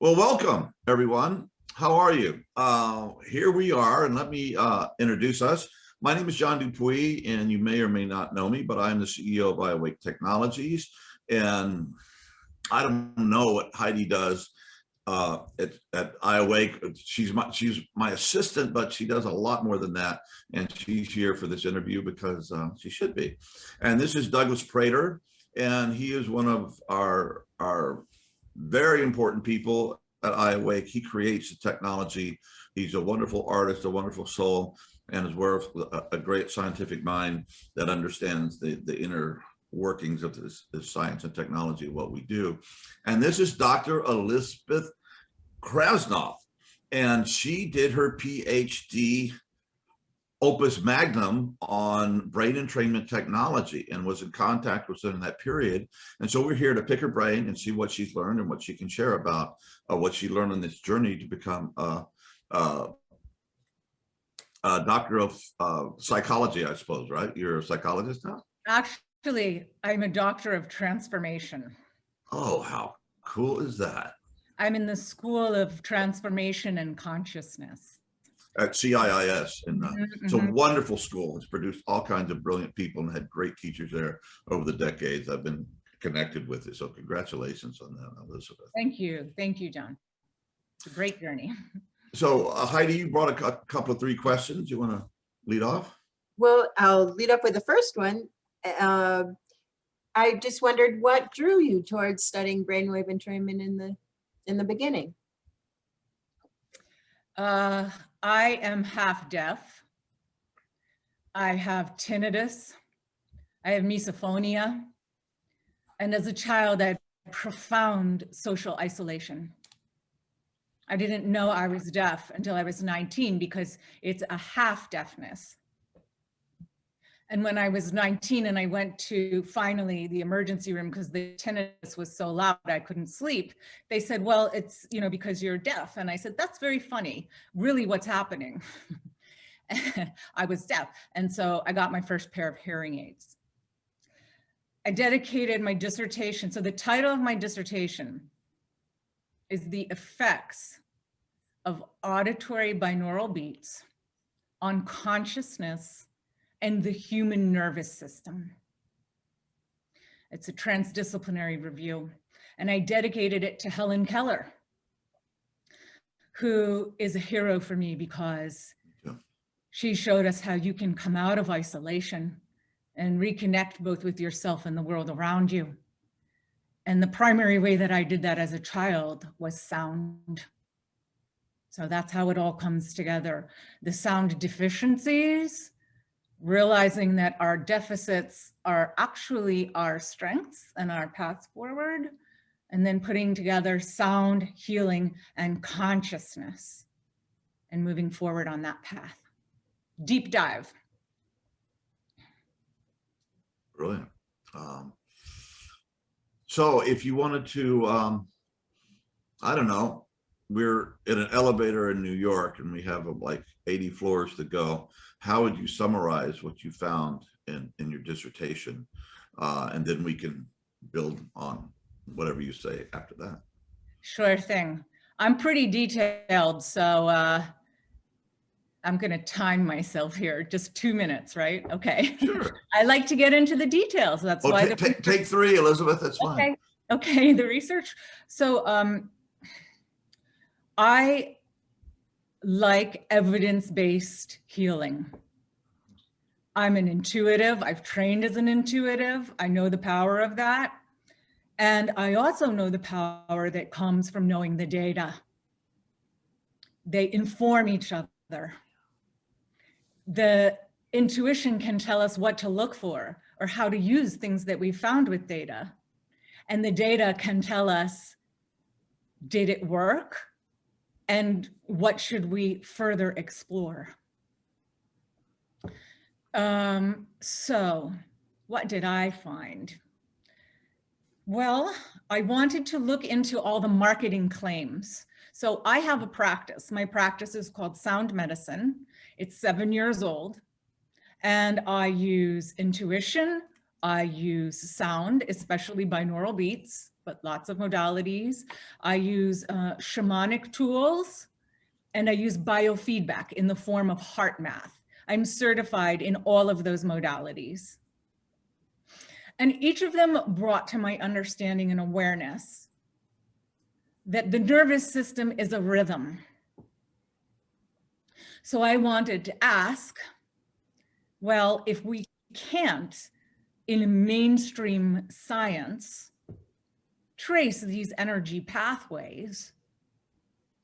Well, welcome everyone. How are you? Here we are, and let me introduce us. My name is John Dupuy, and you may or may not know me, but I'm the CEO of iAwake Technologies. And I don't know what Heidi does at iAwake. She's my assistant, but she does a lot more than that. And she's here for this interview because she should be. And this is Douglas Prater, and he is one of our very important people at iAwake. He creates the technology. He's a wonderful artist, a wonderful soul, and is worth a great scientific mind that understands the inner workings of this science and technology, what we do. And this is Dr. Elizabeth Krasnoff, and she did her Ph.D. opus magnum on brain entrainment technology and was in contact with them in that period. And so we're here to pick her brain and see what she's learned and what she can share about what she learned on this journey to become a doctor of psychology, I suppose, right? You're a psychologist now? Actually, I'm a doctor of transformation. Oh, how cool is that? I'm in the School of Transformation and Consciousness. At CIIS, and it's a wonderful school. It's produced all kinds of brilliant people and had great teachers there over the decades. I've been connected with it, so congratulations on that, Elizabeth. Thank you, John. It's a great journey. So Heidi, you brought a couple of 3 questions. You want to lead off? Well, I'll lead off with the first one. I just wondered what drew you towards studying brainwave entrainment in the beginning. I am half deaf. I have tinnitus. I have misophonia. And as a child, I had profound social isolation. I didn't know I was deaf until I was 19 because it's a half deafness. And when I was 19 and I went to finally the emergency room because the tinnitus was so loud I couldn't sleep, they said, well, it's, because you're deaf. And I said, that's very funny. Really, what's happening? I was deaf. And so I got my first pair of hearing aids. I dedicated my dissertation. So the title of my dissertation is The Effects of Auditory Binaural Beats on Consciousness and the Human Nervous System. It's a transdisciplinary review, and I dedicated it to Helen Keller, who is a hero for me because she showed us how you can come out of isolation and reconnect both with yourself and the world around you. And the primary way that I did that as a child was sound. So that's how it all comes together. The sound deficiencies, realizing that our deficits are actually our strengths and our paths forward, and then putting together sound, healing, and consciousness, and moving forward on that path. Deep dive. Brilliant. So if you wanted to, I don't know, we're in an elevator in New York and we have like 80 floors to go. How would you summarize what you found in your dissertation? And then we can build on whatever you say after that. Sure thing. I'm pretty detailed, so I'm going to time myself here. Just 2 minutes, right? Okay. Sure. I like to get into the details. That's why. Take 3, Elizabeth. That's fine. Okay. The research. So I like evidence-based healing. I'm an intuitive. I've trained as an intuitive. I know the power of that. And I also know the power that comes from knowing the data. They inform each other. The intuition can tell us what to look for or how to use things that we found with data. And the data can tell us, did it work? And what should we further explore? So what did I find? Well, I wanted to look into all the marketing claims. So I have a practice. My practice is called Sound Medicine. It's 7 years old. And I use intuition, I use sound, especially binaural beats, but lots of modalities. I use shamanic tools, and I use biofeedback in the form of heart math. I'm certified in all of those modalities. And each of them brought to my understanding and awareness that the nervous system is a rhythm. So I wanted to ask, well, if we can't, in mainstream science, trace these energy pathways,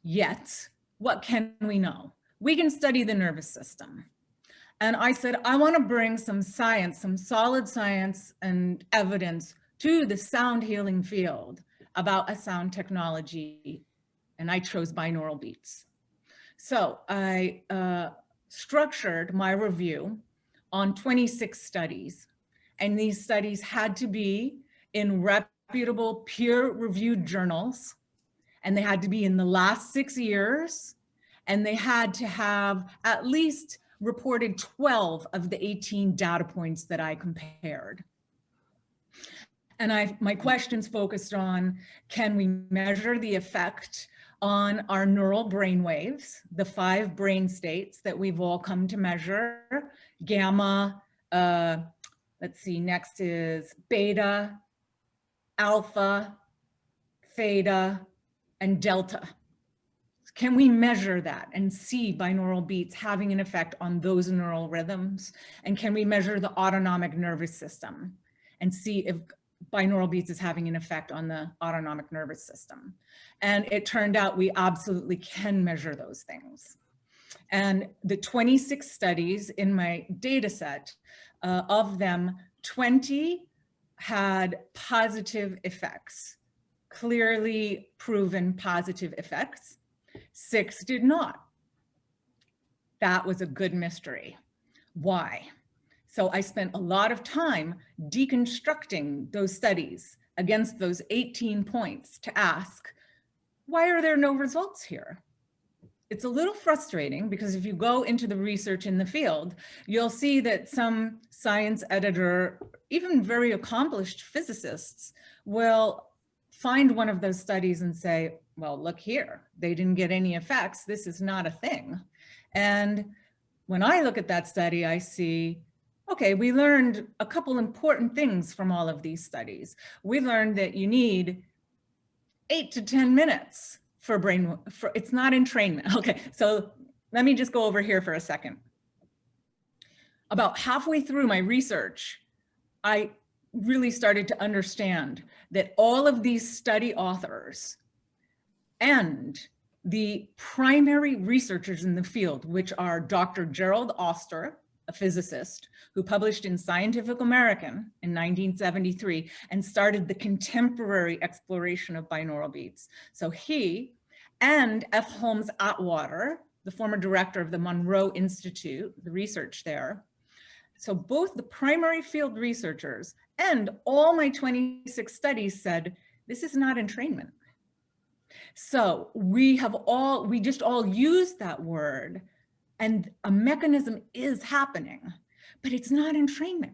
yet what can we know? We can study the nervous system. And I said, I want to bring some science, some solid science and evidence to the sound healing field about a sound technology. And I chose binaural beats. So I structured my review on 26 studies. And these studies had to be in reputable peer-reviewed journals. And they had to be in the last 6 years. And they had to have at least reported 12 of the 18 data points that I compared. And my questions focused on, can we measure the effect on our neural brain waves, the 5 brain states that we've all come to measure, gamma, let's see, next is beta, alpha, theta, and delta. Can we measure that and see binaural beats having an effect on those neural rhythms? And can we measure the autonomic nervous system and see if binaural beats is having an effect on the autonomic nervous system? And it turned out we absolutely can measure those things. And the 26 studies in my data set, of them, 20 had positive effects, clearly proven positive effects. 6 did not. That was a good mystery. Why? So I spent a lot of time deconstructing those studies against those 18 points to ask, why are there no results here? It's a little frustrating because if you go into the research in the field, you'll see that some science editor, even very accomplished physicists, will find one of those studies and say, well, look here, they didn't get any effects. This is not a thing. And when I look at that study, I see, okay, we learned a couple important things from all of these studies. We learned that you need 8 to 10 minutes for it's not entrainment. Okay, so let me just go over here for a second. About halfway through my research, I really started to understand that all of these study authors and the primary researchers in the field, which are Dr. Gerald Oster, a physicist who published in Scientific American in 1973 and started the contemporary exploration of binaural beats. So he and F. Holmes Atwater, the former director of the Monroe Institute, the research there. So both the primary field researchers and all my 26 studies said, this is not entrainment. So we just all use that word, and a mechanism is happening, but it's not entrainment.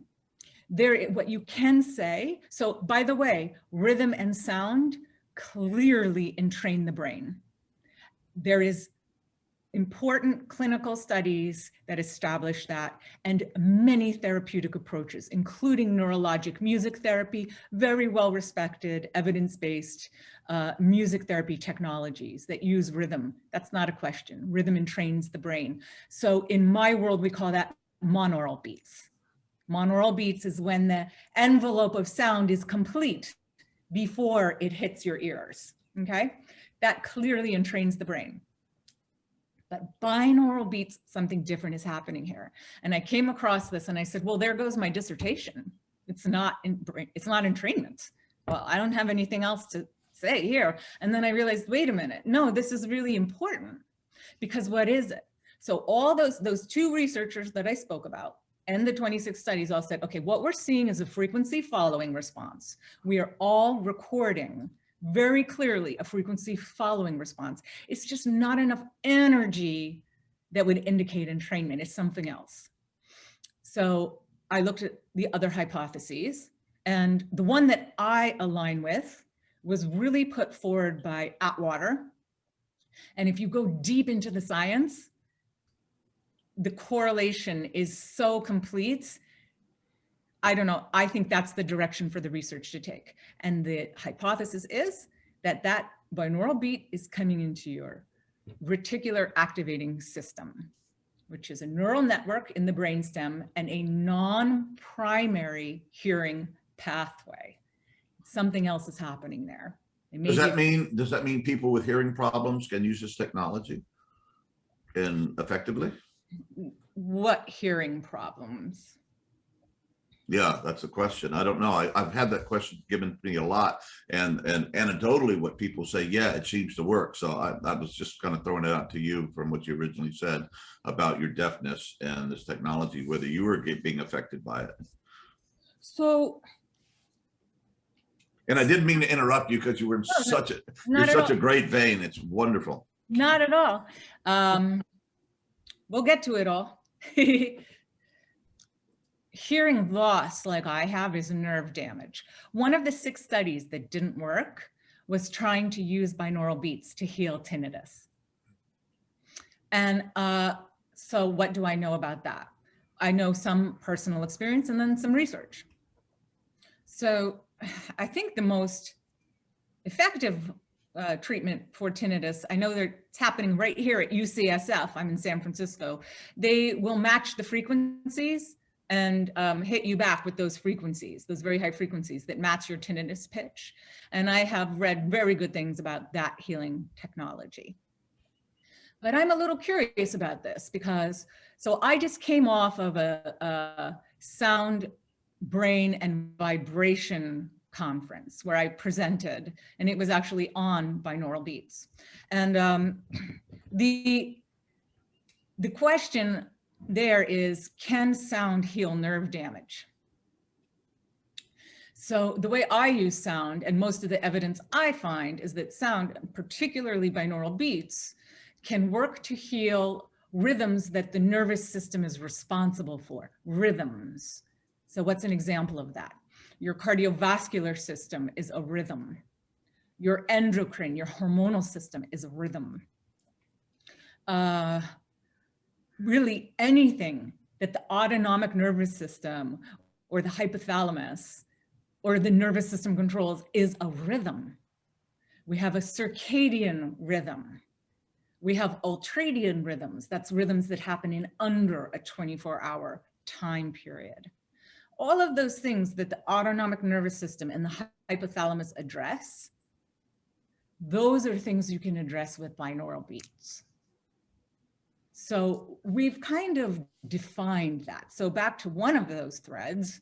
What you can say, so by the way, rhythm and sound clearly entrain the brain. There is important clinical studies that establish that, and many therapeutic approaches, including neurologic music therapy, very well-respected, evidence-based music therapy technologies that use rhythm. That's not a question. Rhythm entrains the brain. So in my world, we call that monaural beats. Monaural beats is when the envelope of sound is complete before it hits your ears, okay? That clearly entrains the brain. But binaural beats, something different is happening here. And I came across this and I said, well, there goes my dissertation. It's not entrainment. Well, I don't have anything else to say here. And then I realized, wait a minute, no, this is really important, because what is it? So all those 2 researchers that I spoke about and the 26 studies all said, okay, what we're seeing is a frequency following response. We are all recording very clearly a frequency following response. It's just not enough energy that would indicate entrainment. It's something else. So I looked at the other hypotheses, and the one that I align with was really put forward by Atwater. And if you go deep into the science, the correlation is so complete. I don't know, I think that's the direction for the research to take. And the hypothesis is that that binaural beat is coming into your reticular activating system, which is a neural network in the brainstem and a non-primary hearing pathway. Something else is happening there. Does that mean people with hearing problems can use this technology effectively? What hearing problems? Yeah, that's a question. I don't know. I've had that question given to me a lot, and anecdotally, what people say, yeah, it seems to work. So I was just kind of throwing it out to you from what you originally said about your deafness and this technology, whether you were being affected by it. So, and I didn't mean to interrupt you because you were in such a great vein. It's wonderful. Not at all. We'll get to it all. Hearing loss, like I have, is nerve damage. One of the 6 studies that didn't work was trying to use binaural beats to heal tinnitus. And so what do I know about that? I know some personal experience and then some research. So I think the most effective treatment for tinnitus, I know that it's happening right here at UCSF. I'm in San Francisco. They will match the frequencies and hit you back with those frequencies, those very high frequencies that match your tinnitus pitch. And I have read very good things about that healing technology. But I'm a little curious about this because, so I just came off of a sound, brain, and vibration conference where I presented, and it was actually on binaural beats. And the question there is, can sound heal nerve damage? So the way I use sound, and most of the evidence I find, is that sound, particularly binaural beats, can work to heal rhythms that the nervous system is responsible for, rhythms. So what's an example of that? Your cardiovascular system is a rhythm. Your endocrine, your hormonal system is a rhythm. Really anything that the autonomic nervous system or the hypothalamus or the nervous system controls is a rhythm. We have a circadian rhythm. We have ultradian rhythms. That's rhythms that happen in under a 24-hour time period. All of those things that the autonomic nervous system and the hypothalamus address, those are things you can address with binaural beats. So we've kind of defined that. So back to one of those threads,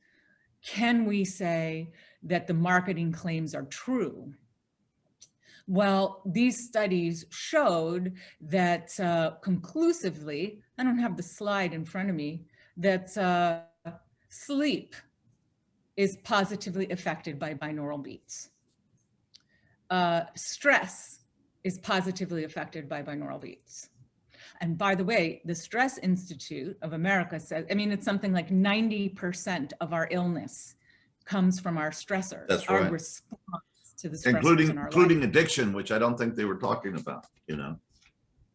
can we say that the marketing claims are true? Well, these studies showed that conclusively, I don't have the slide in front of me, that sleep is positively affected by binaural beats. Stress is positively affected by binaural beats. And by the way, the Stress Institute of America says, I mean, it's something like 90% of our illness comes from our stressors. That's right. Our response to the stressors in our including life. addiction, which I don't think they were talking about, you know.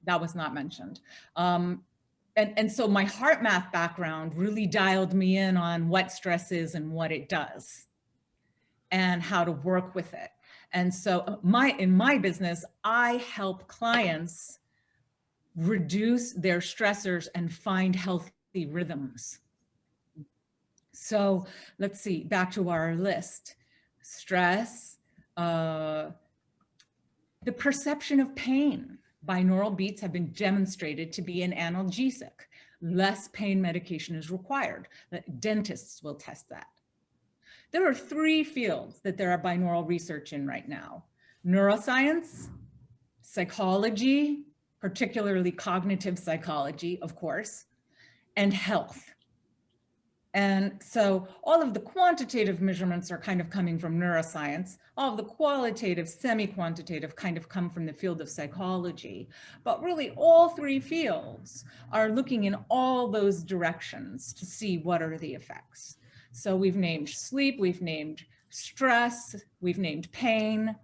That was not mentioned. And so my heart math background really dialed me in on what stress is and what it does and how to work with it. And so in my business, I help clients reduce their stressors and find healthy rhythms. So let's see, back to our list. Stress, the perception of pain. Binaural beats have been demonstrated to be an analgesic. Less pain medication is required. Dentists will test that. There are 3 fields that there are binaural research in right now: neuroscience, psychology, particularly cognitive psychology, of course, and health. And so all of the quantitative measurements are kind of coming from neuroscience. All of the qualitative, semi-quantitative kind of come from the field of psychology. But really all three fields are looking in all those directions to see what are the effects. So we've named sleep, we've named stress, we've named pain,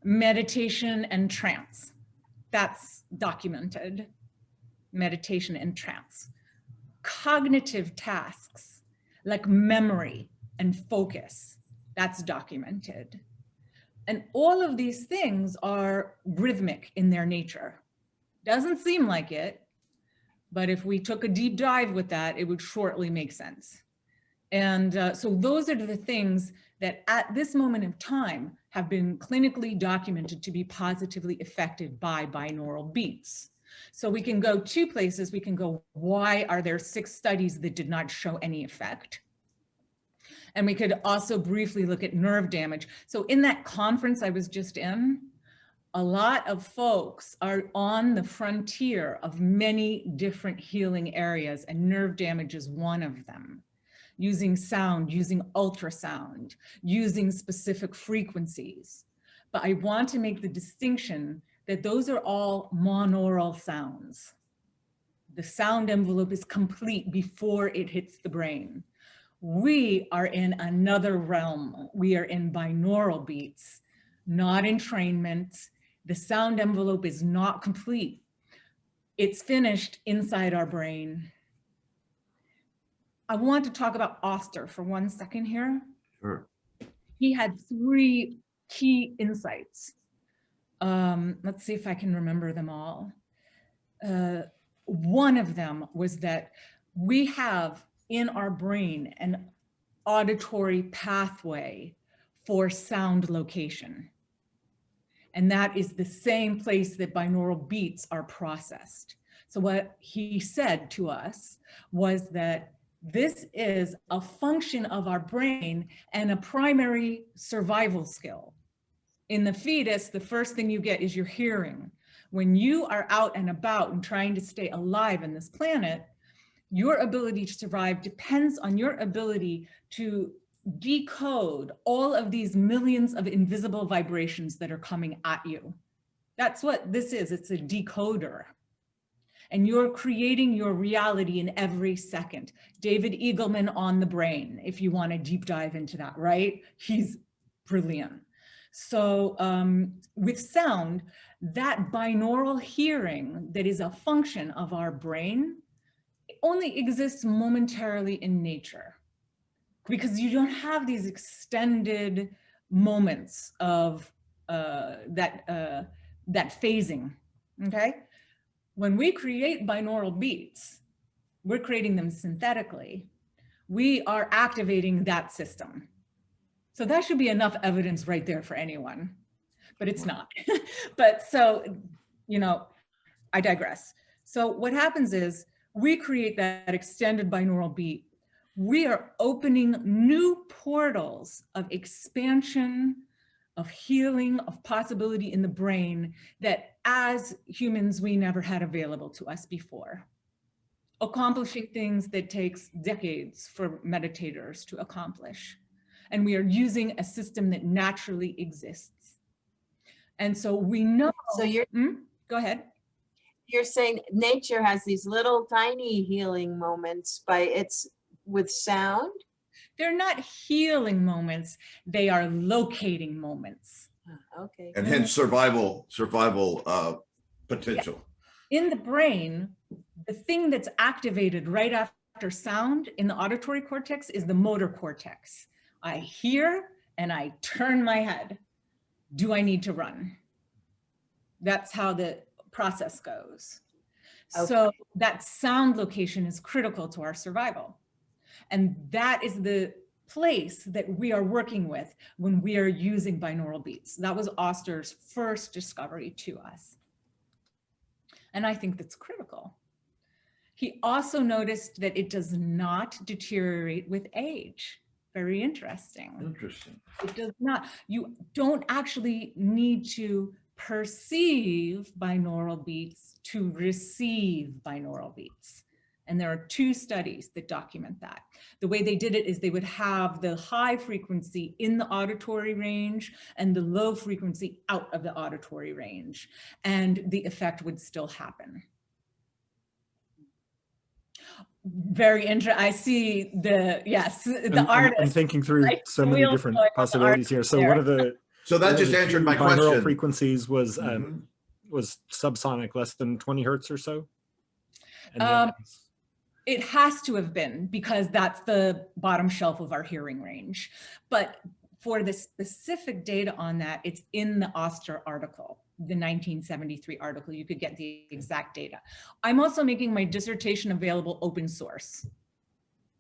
meditation, and trance. That's documented, meditation and trance. Cognitive tasks like memory and focus, that's documented. And all of these things are rhythmic in their nature. Doesn't seem like it, but if we took a deep dive with that, it would shortly make sense. And so those are the things that at this moment in time have been clinically documented to be positively affected by binaural beats. So we can go two places. We can go, why are there 6 studies that did not show any effect? And we could also briefly look at nerve damage. So in that conference I was just in, a lot of folks are on the frontier of many different healing areas, and nerve damage is one of them. Using sound, using ultrasound, using specific frequencies. But I want to make the distinction that those are all monaural sounds. The sound envelope is complete before it hits the brain. We are in another realm. We are in binaural beats, not entrainment. The sound envelope is not complete. It's finished inside our brain. I want to talk about Oster for 1 second here. Sure. He had 3 key insights. Let's see if I can remember them all. One of them was that we have in our brain an auditory pathway for sound location. And that is the same place that binaural beats are processed. So what he said to us was that this is a function of our brain and a primary survival skill. In the fetus, the first thing you get is your hearing. When you are out and about and trying to stay alive in this planet, your ability to survive depends on your ability to decode all of these millions of invisible vibrations that are coming at you. That's what this is. It's a decoder. And you're creating your reality in every second. David Eagleman on the brain, if you want to deep dive into that, right? He's brilliant. So with sound, that binaural hearing that is a function of our brain only exists momentarily in nature, because you don't have these extended moments of that phasing, okay? When we create binaural beats, we're creating them synthetically. We are activating that system. So that should be enough evidence right there for anyone, but it's not. But so, you know, I digress. So what happens is we create that extended binaural beat. We are opening new portals of expansion, of healing, of possibility in the brain that as humans, we never had available to us before. Accomplishing things that takes decades for meditators to accomplish. And we are using a system that naturally exists. And so we know. So you're go ahead. You're saying nature has these little tiny healing moments with sound? They're not healing moments, they are locating moments. Okay. And hence survival potential. Yeah. In the brain, the thing that's activated right after sound in the auditory cortex is the motor cortex. I hear and I turn my head. Do I need to run? That's how the process goes. Okay. So that sound location is critical to our survival. And that is the place that we are working with when we are using binaural beats. That was Oster's first discovery to us. And I think that's critical. He also noticed that it does not deteriorate with age. Very interesting. Interesting. It does not. You don't actually need to perceive binaural beats to receive binaural beats. And there are 2 studies that document that. The way they did it is they would have the high frequency in the auditory range and the low frequency out of the auditory range, and the effect would still happen. Very interesting. I see the, yes, the artist. I'm thinking through like so many wheel different going with the possibilities here. So artist one of the So that just answered my binaural question. frequencies was Mhm. was subsonic, less than 20 hertz or so. And It has to have been, because that's the bottom shelf of our hearing range. But for the specific data on that, it's in the Oster article, the 1973 article. You could get the exact data. I'm also making my dissertation available open source.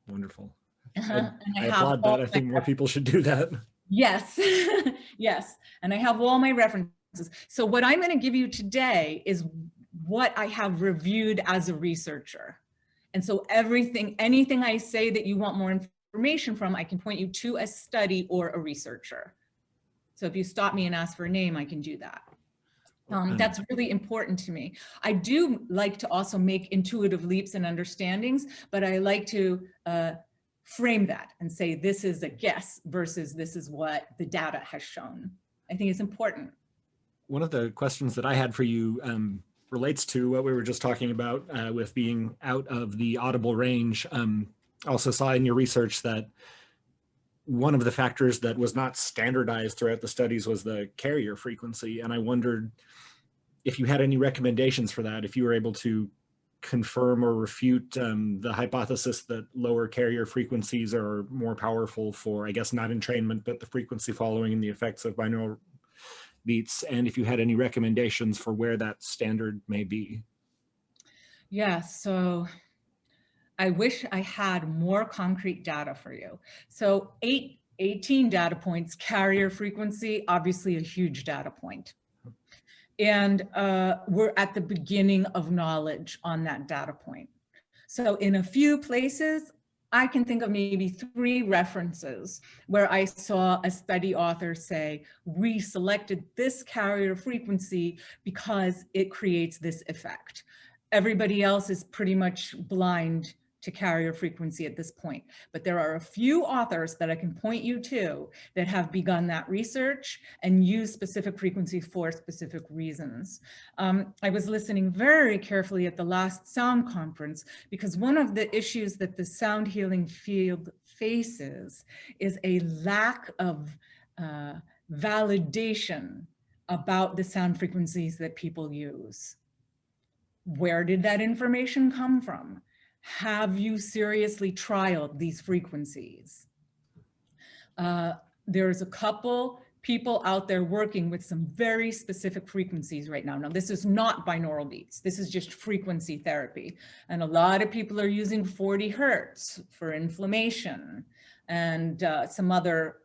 wonderful. And I have applaud all that. I my think more people should do that. Yes, yes. And I have all my references. So what I'm going to give you today is what I have reviewed as a researcher. And so anything I say that you want more information from, I can point you to a study or a researcher. So if you stop me and ask for a name, I can do that. That's really important to me. I do like to also make intuitive leaps and understandings, but I like to frame that and say, this is a guess versus this is what the data has shown. I think it's important. One of the questions that I had for you relates to what we were just talking about with being out of the audible range. Also saw in your research that one of the factors that was not standardized throughout the studies was the carrier frequency. And I wondered if you had any recommendations for that, if you were able to confirm or refute the hypothesis that lower carrier frequencies are more powerful for, I guess, not entrainment, but the frequency following and the effects of binaural beats, and if you had any recommendations for where that standard may be. Yeah, so I wish I had more concrete data for you. So 18 data points, carrier frequency, obviously a huge data point. And we're at the beginning of knowledge on that data point. So in a few places, I can think of maybe 3 references where I saw a study author say, we selected this carrier frequency because it creates this effect. Everybody else is pretty much blind to carrier frequency at this point. But there are a few authors that I can point you to that have begun that research and use specific frequency for specific reasons. I was listening very carefully at the last sound conference because one of the issues that the sound healing field faces is a lack of validation about the sound frequencies that people use. Where did that information come from? Have you seriously trialed these frequencies? There's a couple people out there working with some very specific frequencies right now. Now, this is not binaural beats. This is just frequency therapy. And a lot of people are using 40 hertz for inflammation and some other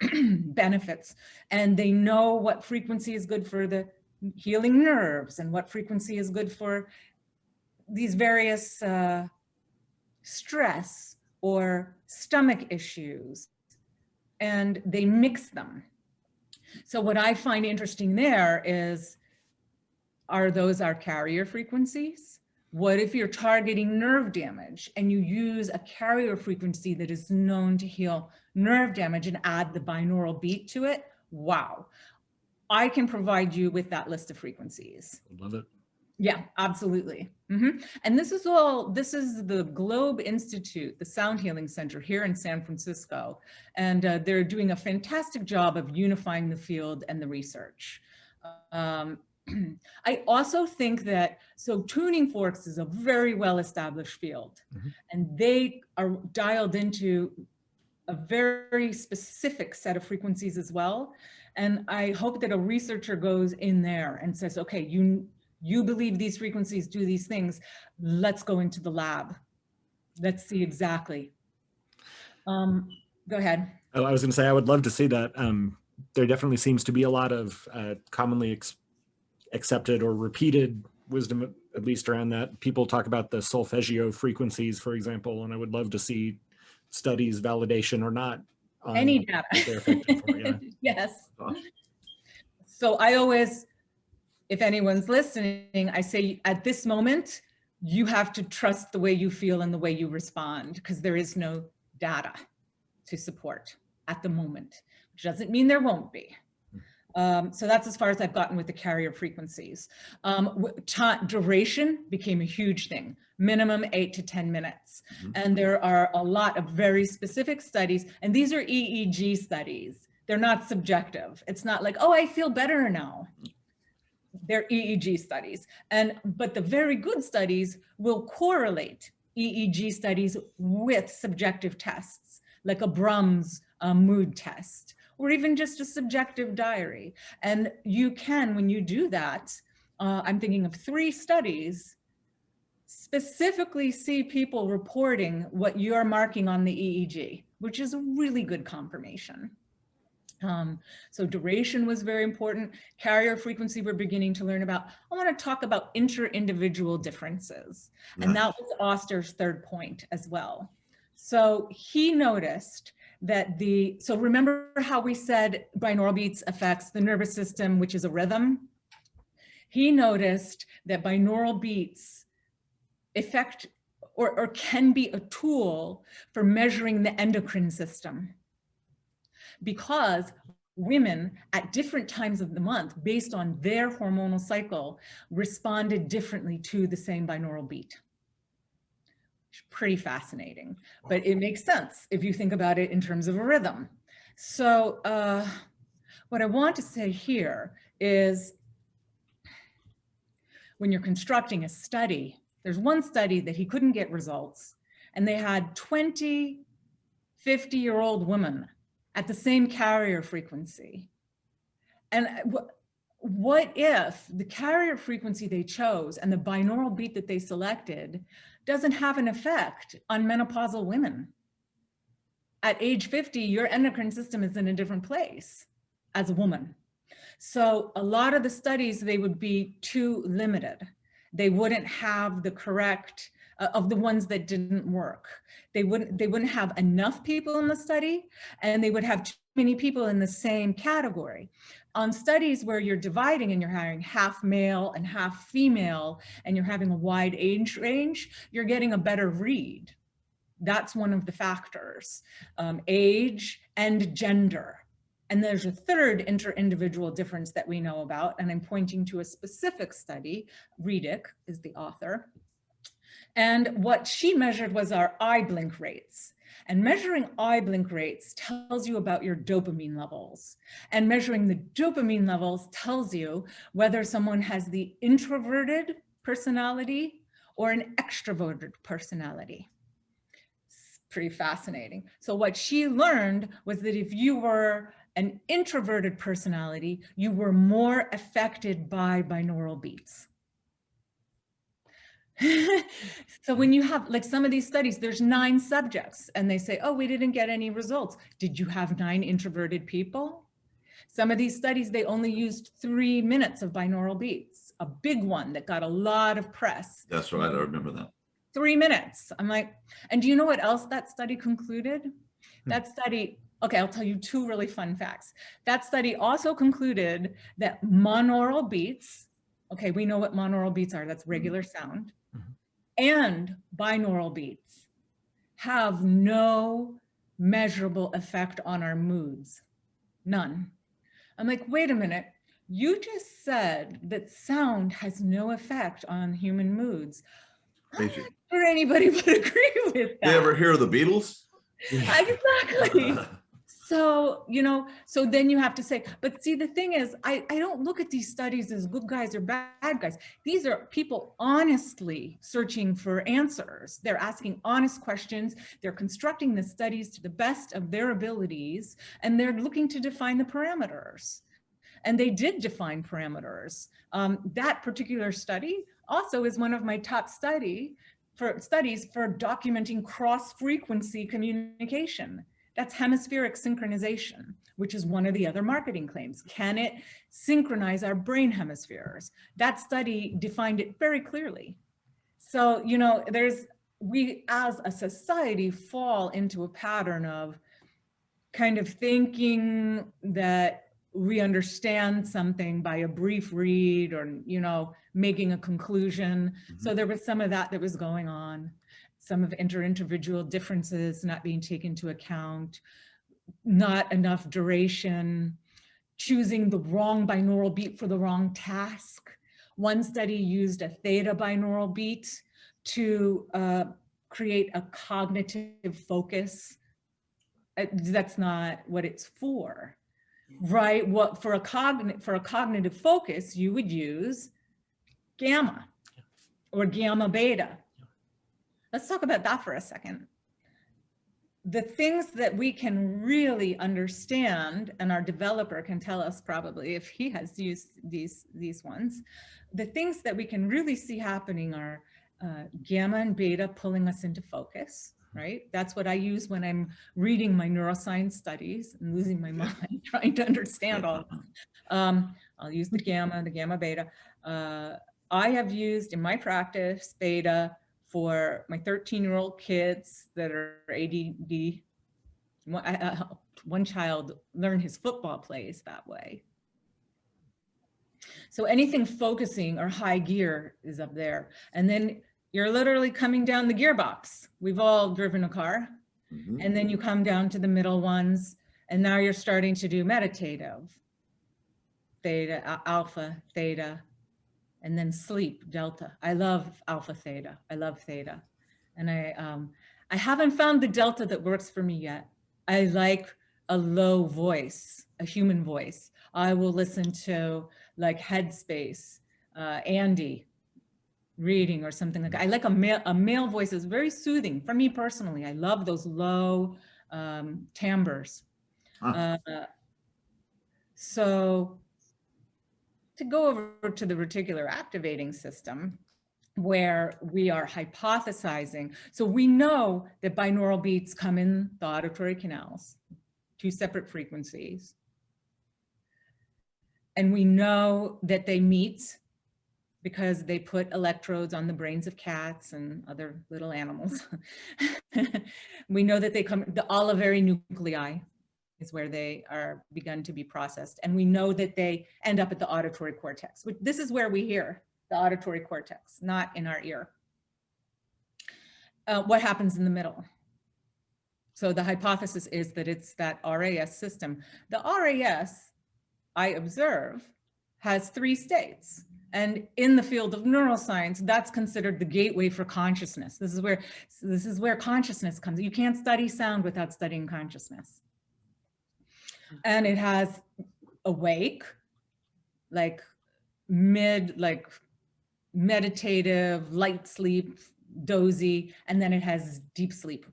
benefits. And they know what frequency is good for the healing nerves and what frequency is good for these various stress or stomach issues, and they mix them. So what I find interesting there is, are those our carrier frequencies? What if you're targeting nerve damage and you use a carrier frequency that is known to heal nerve damage and add the binaural beat to it? Wow. I can provide you with that list of frequencies. Love it. Yeah, absolutely. And this is the Globe Institute, the Sound Healing Center here in San Francisco. And they're doing a fantastic job of unifying the field and the research. I also think that, so tuning forks is a very well-established field, and they are dialed into a very specific set of frequencies as well. And I hope that a researcher goes in there and says, okay, you believe these frequencies do these things. Let's go into the lab. Let's see exactly. Go ahead. Oh, I was going to say, I would love to see that. There definitely seems to be a lot of commonly accepted or repeated wisdom, at least around that. People talk about the solfeggio frequencies, for example, and I would love to see studies, validation or not. Any data. They're effective for, yeah. Yes. So I always, if anyone's listening, I say at this moment, you have to trust the way you feel and the way you respond, because there is no data to support at the moment, which doesn't mean there won't be. So that's as far as I've gotten with the carrier frequencies. Duration became a huge thing, minimum 8 to 10 minutes. And there are a lot of very specific studies, and these are EEG studies. They're not subjective. It's not like, oh, I feel better now. They're EEG studies. But the very good studies will correlate EEG studies with subjective tests, like a Brahms mood test, or even just a subjective diary. And you can, when you do that, I'm thinking of 3 studies, specifically see people reporting what you're marking on the EEG, which is a really good confirmation. So duration was very important. Carrier frequency we're beginning to learn about. I want to talk about inter-individual differences. Yes. And that was Oster's third point as well. So he noticed that so remember how we said binaural beats affects the nervous system, which is a rhythm? He noticed that binaural beats affect or can be a tool for measuring the endocrine system, because women at different times of the month, based on their hormonal cycle, responded differently to the same binaural beat. Pretty fascinating, but it makes sense if you think about it in terms of a rhythm. So what I want to say here is, when you're constructing a study, there's one study that he couldn't get results, and they had 20 50-year-old women at the same carrier frequency. And what if the carrier frequency they chose and the binaural beat that they selected doesn't have an effect on menopausal women? At age 50, your endocrine system is in a different place as a woman. So a lot of the studies, they would be too limited. They wouldn't have the correct, of the ones that didn't work. They wouldn't have enough people in the study, and they would have too many people in the same category. On studies where you're dividing and you're having half male and half female, and you're having a wide age range, you're getting a better read. That's one of the factors, age and gender. And there's a third inter-individual difference that we know about, and I'm pointing to a specific study. Reticular is the author. And what she measured was our eye blink rates. And measuring eye blink rates tells you about your dopamine levels. And measuring the dopamine levels tells you whether someone has the introverted personality or an extroverted personality. It's pretty fascinating. So what she learned was that if you were an introverted personality, you were more affected by binaural beats. So when you have, like, some of these studies, there's 9 subjects and they say, oh, we didn't get any results. Did you have 9 introverted people? Some of these studies, they only used 3 minutes of binaural beats, a big one that got a lot of press. That's right, I remember that. 3 minutes. I'm like, and do you know what else that study concluded? That study, okay, I'll tell you 2 really fun facts. That study also concluded that monaural beats, okay, we know what monaural beats are, that's regular sound, and binaural beats have no measurable effect on our moods, none. I'm like, wait a minute, you just said that sound has no effect on human moods. I'm not sure anybody would agree with that. You ever hear of the Beatles? Exactly. So, you know, so then you have to say, but see, the thing is, I don't look at these studies as good guys or bad guys. These are people honestly searching for answers. They're asking honest questions. They're constructing the studies to the best of their abilities, and they're looking to define the parameters. And they did define parameters. That particular study also is one of my top studies for documenting cross-frequency communication. That's hemispheric synchronization, which is one of the other marketing claims. Can it synchronize our brain hemispheres? That study defined it very clearly. So, you know, we as a society fall into a pattern of kind of thinking that we understand something by a brief read or, you know, making a conclusion. So there was some of that that was going on, some of inter-individual differences not being taken into account, not enough duration, choosing the wrong binaural beat for the wrong task. One study used a theta binaural beat to create a cognitive focus. That's not what it's for, right? What for a cognitive focus, you would use gamma or gamma beta. Let's talk about that for a second. The things that we can really understand, and our developer can tell us probably if he has used these ones, the things that we can really see happening are gamma and beta pulling us into focus, right? That's what I use when I'm reading my neuroscience studies and losing my mind trying to understand all of this. I'll use the gamma beta. I have used in my practice beta for my 13-year-old kids that are ADD. One child learned his football plays that way. So anything focusing or high gear is up there. And then you're literally coming down the gearbox. We've all driven a car. And then you come down to the middle ones. And now you're starting to do meditative. Theta, alpha, theta, and then sleep, delta. I love alpha, theta. I love theta. And I haven't found the delta that works for me yet. I like a low voice, a human voice. I will listen to like Headspace, Andy reading or something like that. I like a male voice is very soothing for me personally. I love those low timbres. So to go over to the reticular activating system, where we are hypothesizing. So we know that binaural beats come in the auditory canals, 2 separate frequencies. And we know that they meet because they put electrodes on the brains of cats and other little animals. We know that they come, the olivary nuclei is where they are begun to be processed. And we know that they end up at the auditory cortex. This is where we hear, the auditory cortex, not in our ear. What happens in the middle? So the hypothesis is that it's that RAS system. The RAS, I observe, has 3 states. And in the field of neuroscience, that's considered the gateway for consciousness. This is where consciousness comes. You can't study sound without studying consciousness. And it has awake, like meditative, light sleep, dozy, and then it has deep sleep.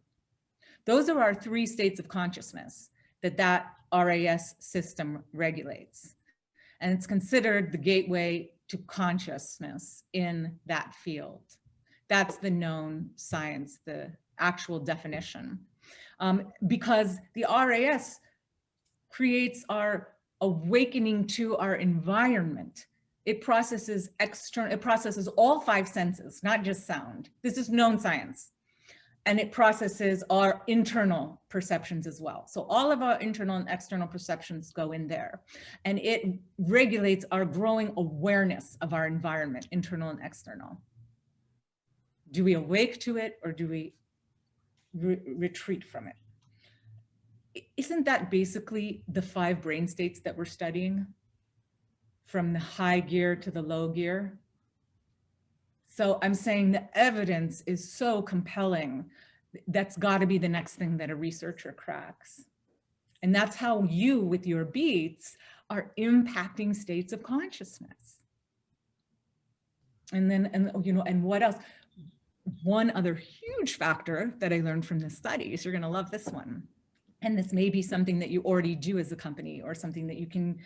Those are our 3 states of consciousness that RAS system regulates. And it's considered the gateway to consciousness in that field. That's the known science, the actual definition. Because the RAS creates our awakening to our environment. It processes all 5 senses, not just sound. This is known science. And it processes our internal perceptions as well. So all of our internal and external perceptions go in there. And it regulates our growing awareness of our environment, internal and external. Do we awake to it or do we retreat from it? Isn't that basically the 5 brain states that we're studying? From the high gear to the low gear? So I'm saying the evidence is so compelling. That's got to be the next thing that a researcher cracks. And that's how you, with your beats, are impacting states of consciousness. And what else? One other huge factor that I learned from this study is, you're going to love this one. And this may be something that you already do as a company or something that you can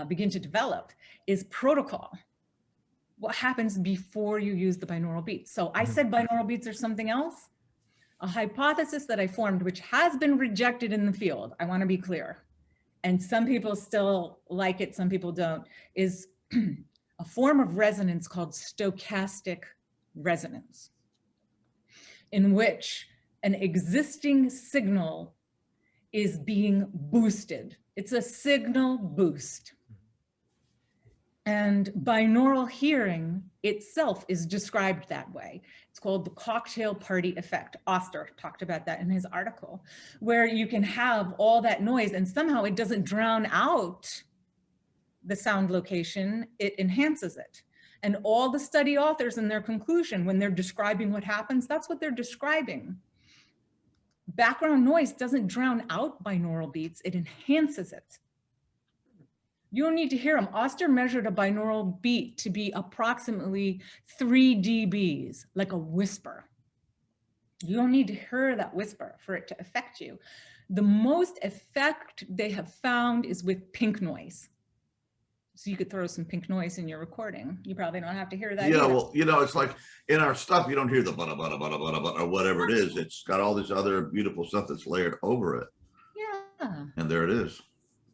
begin to develop, is protocol. What happens before you use the binaural beats? So I said binaural beats are something else. A hypothesis that I formed, which has been rejected in the field, I want to be clear, and some people still like it, some people don't, is a form of resonance called stochastic resonance, in which an existing signal is being boosted. It's a signal boost. And binaural hearing itself is described that way. It's called the cocktail party effect. Oster talked about that in his article, where you can have all that noise and somehow it doesn't drown out the sound location, it enhances it. And all the study authors in their conclusion, when they're describing what happens, that's what they're describing. Background noise doesn't drown out binaural beats, it enhances it. You don't need to hear them. Oster measured a binaural beat to be approximately 3 dBs, like a whisper. You don't need to hear that whisper for it to affect you. The most effect they have found is with pink noise. So you could throw some pink noise in your recording. You probably don't have to hear that. Yeah, either. well, it's like in our stuff, you don't hear the bada, bada, bada, bada, bada, or whatever it is. It's got all this other beautiful stuff that's layered over it. Yeah. And there it is.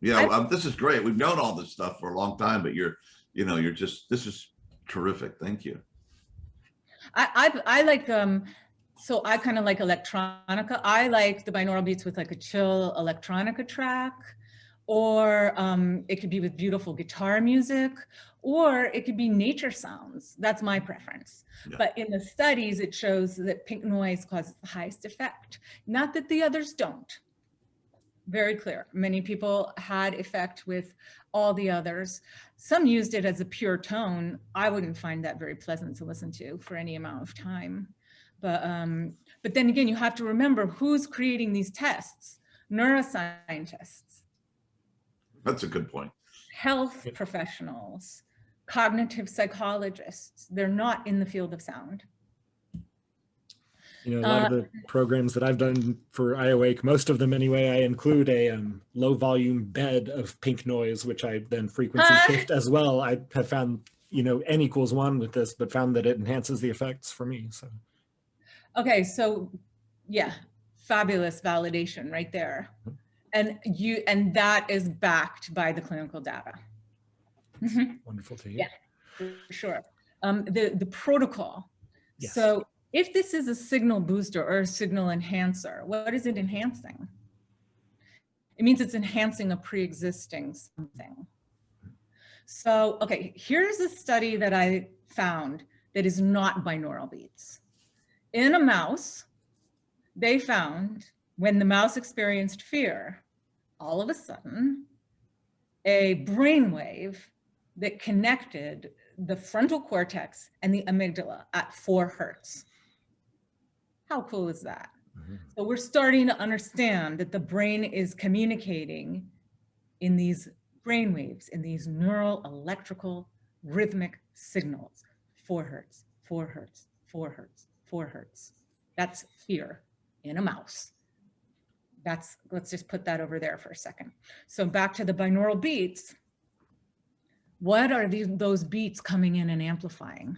Yeah, this is great. We've known all this stuff for a long time, but this is terrific. Thank you. I like, so I kind of like electronica. I like the binaural beats with like a chill electronica track, or it could be with beautiful guitar music, or it could be nature sounds. That's my preference. Yeah. But in the studies, it shows that pink noise causes the highest effect. Not that the others don't. Very clear. Many people had effect with all the others. Some used it as a pure tone. I wouldn't find that very pleasant to listen to for any amount of time. But then again, you have to remember who's creating these tests. Neuroscientists. That's a good point. Health professionals, cognitive psychologists. They're not in the field of sound. A lot of the programs that I've done for iAwake, most of them anyway, I include a low volume bed of pink noise, which I then frequency shift as well. I have found, N equals 1 with this, but found that it enhances the effects for me. So. Okay, so yeah, fabulous validation right there. And that is backed by the clinical data. Wonderful to hear. Yeah, for sure. The protocol. Yes. So if this is a signal booster or a signal enhancer, what is it enhancing? It means it's enhancing a pre-existing something. So, okay, here's a study that I found that is not binaural beats. In a mouse, they found when the mouse experienced fear, all of a sudden, a brainwave that connected the frontal cortex and the amygdala at 4 hertz. How cool is that? Mm-hmm. So we're starting to understand that the brain is communicating in these brainwaves, in these neural, electrical, rhythmic signals. 4 hertz, 4 hertz, 4 hertz, 4 hertz. That's fear in a mouse. Let's just put that over there for a second. So back to the binaural beats. What are those beats coming in and amplifying?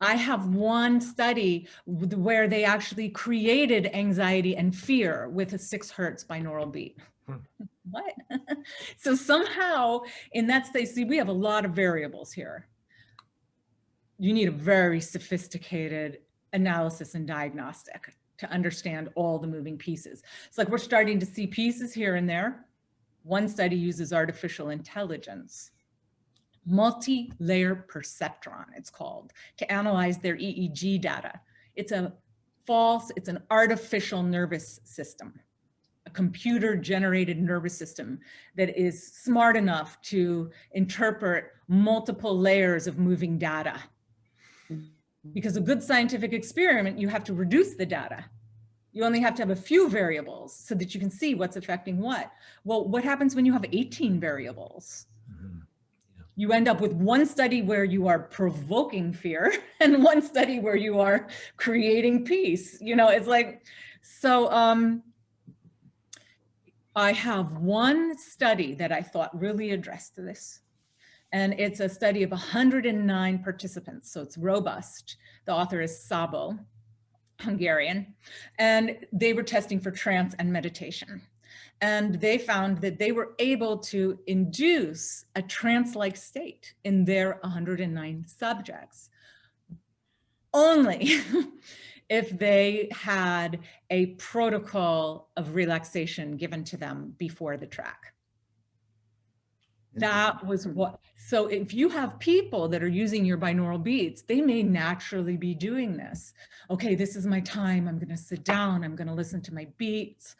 I have one study where they actually created anxiety and fear with a 6 hertz binaural beat. What? So somehow in that state, see, we have a lot of variables here. You need a very sophisticated analysis and diagnostic to understand all the moving pieces. It's like we're starting to see pieces here and there. One study uses artificial intelligence, multi-layer perceptron, it's called, to analyze their EEG data. It's an artificial nervous system, a computer-generated nervous system that is smart enough to interpret multiple layers of moving data. Because a good scientific experiment, you have to reduce the data. You only have to have a few variables so that you can see what's affecting what. Well, what happens when you have 18 variables? Mm-hmm. Yeah. You end up with one study where you are provoking fear and one study where you are creating peace. It's like, so I have one study that I thought really addressed this. And it's a study of 109 participants, so it's robust. The author is Sabo, Hungarian, and they were testing for trance and meditation. And they found that they were able to induce a trance-like state in their 109 subjects. Only if they had a protocol of relaxation given to them before the track. That was what, so if you have people that are using your binaural beats, they may naturally be doing this. Okay, this is my time. I'm going to sit down. I'm going to listen to my beats.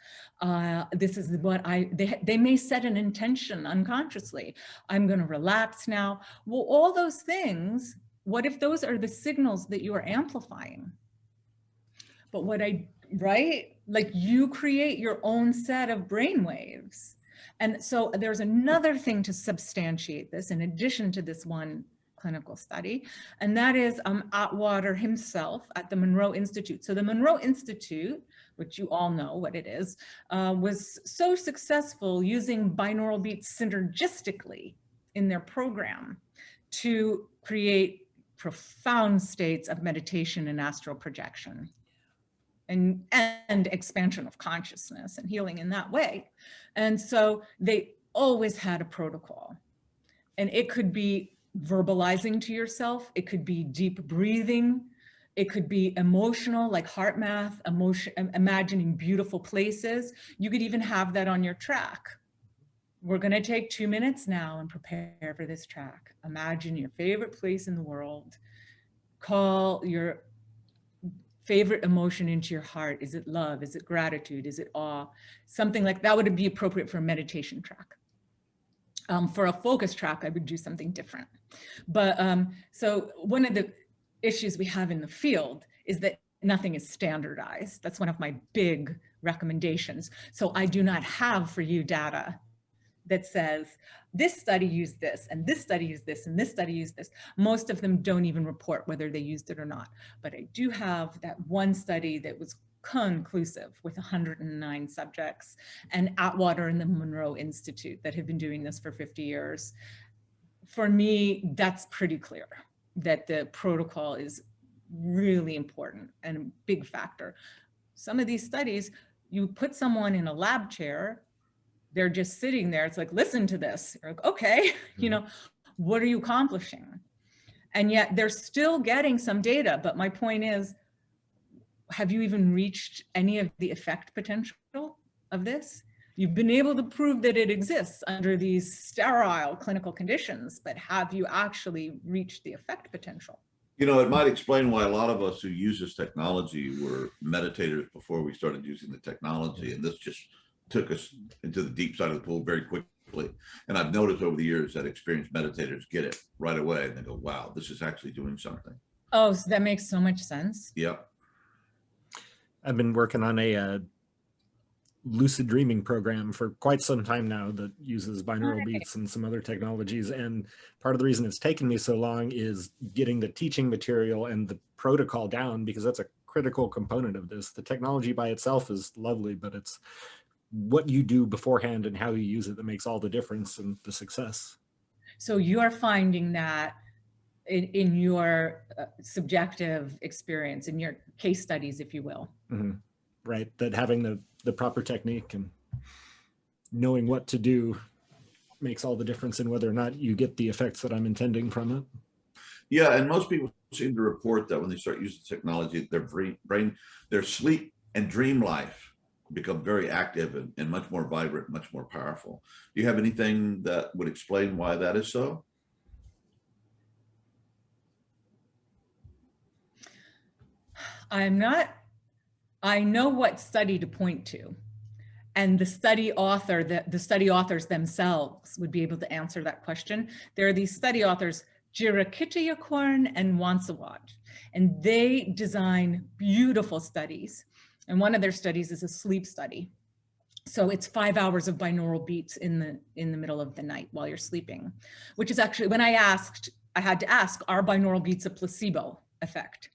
This is what they may set an intention unconsciously. I'm going to relax now. Well, all those things, what if those are the signals that you are amplifying? But right? Like you create your own set of brain waves. And so there's another thing to substantiate this in addition to this one clinical study, and that is Atwater himself at the Monroe Institute. So the Monroe Institute, which you all know what it is, was so successful using binaural beats synergistically in their program to create profound states of meditation and astral projection and expansion of consciousness and healing in that way. And so they always had a protocol, and it could be verbalizing to yourself. It could be deep breathing. It could be emotional, like heart math, imagining beautiful places. You could even have that on your track. We're going to take 2 minutes now and prepare for this track. Imagine your favorite place in the world. Call your favorite emotion into your heart. Is it love? Is it gratitude? Is it awe? Something like that would be appropriate for a meditation track. For a focus track, I would do something different. But so one of the issues we have in the field is that nothing is standardized. That's one of my big recommendations. So I do not have for you data that says this study used this and this study used this and this study used this. Most of them don't even report whether they used it or not. But I do have that one study that was conclusive with 109 subjects, and Atwater and the Monroe Institute that have been doing this for 50 years. For me, that's pretty clear that the protocol is really important and a big factor. Some of these studies, you put someone in a lab chair, they're just sitting there. It's like, listen to this. You're like, okay, you know, what are you accomplishing? And yet they're still getting some data. But my point is, have you even reached any of the effect potential of this? You've been able to prove that it exists under these sterile clinical conditions, but have you actually reached the effect potential? You know, it might explain why a lot of us who use this technology were meditators before we started using the technology. And this just took us into the deep side of the pool very quickly. And I've noticed over the years that experienced meditators get it right away and they go, wow, this is actually doing something. Oh, so that makes so much sense. Yep. I've been working on a lucid dreaming program for quite some time now that uses binaural beats and some other technologies. And part of the reason it's taken me so long is getting the teaching material and the protocol down, because that's a critical component of this. The technology by itself is lovely, but it's what you do beforehand and how you use it that makes all the difference in the success. So you are finding that in your subjective experience, in your case studies, if you will. Mm-hmm. Right, that having the proper technique and knowing what to do makes all the difference in whether or not you get the effects that I'm intending from it. Yeah, and most people seem to report that when they start using technology, their brain, their sleep and dream life become very active and much more vibrant, much more powerful. Do you have anything that would explain why that is so? I know what study to point to, and the study authors themselves would be able to answer that question. There are these study authors, Jirikitiyakorn and Wansawat, and they design beautiful studies. And one of their studies is a sleep study. So it's 5 hours of binaural beats in the middle of the night while you're sleeping, which is actually, when I had to ask, are binaural beats a placebo effect?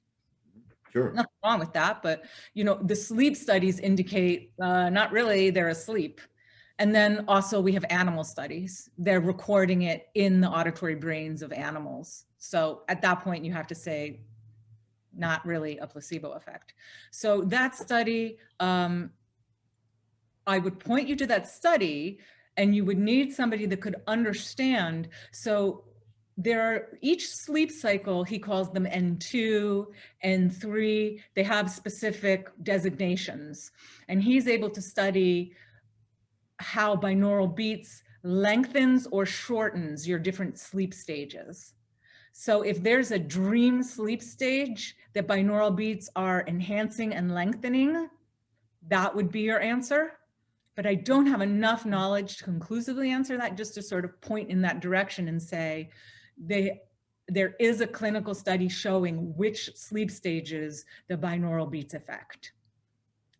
Sure. Nothing wrong with that, but you know, the sleep studies indicate not really, they're asleep. And then also we have animal studies. They're recording it in the auditory brains of animals. So at that point you have to say, not really a placebo effect. So that study, I would point you to that study, and you would need somebody that could understand. So each sleep cycle, he calls them N2, N3, they have specific designations. And he's able to study how binaural beats lengthens or shortens your different sleep stages. So if there's a dream sleep stage that binaural beats are enhancing and lengthening, that would be your answer. But I don't have enough knowledge to conclusively answer that, just to sort of point in that direction and say, there is a clinical study showing which sleep stages the binaural beats affect.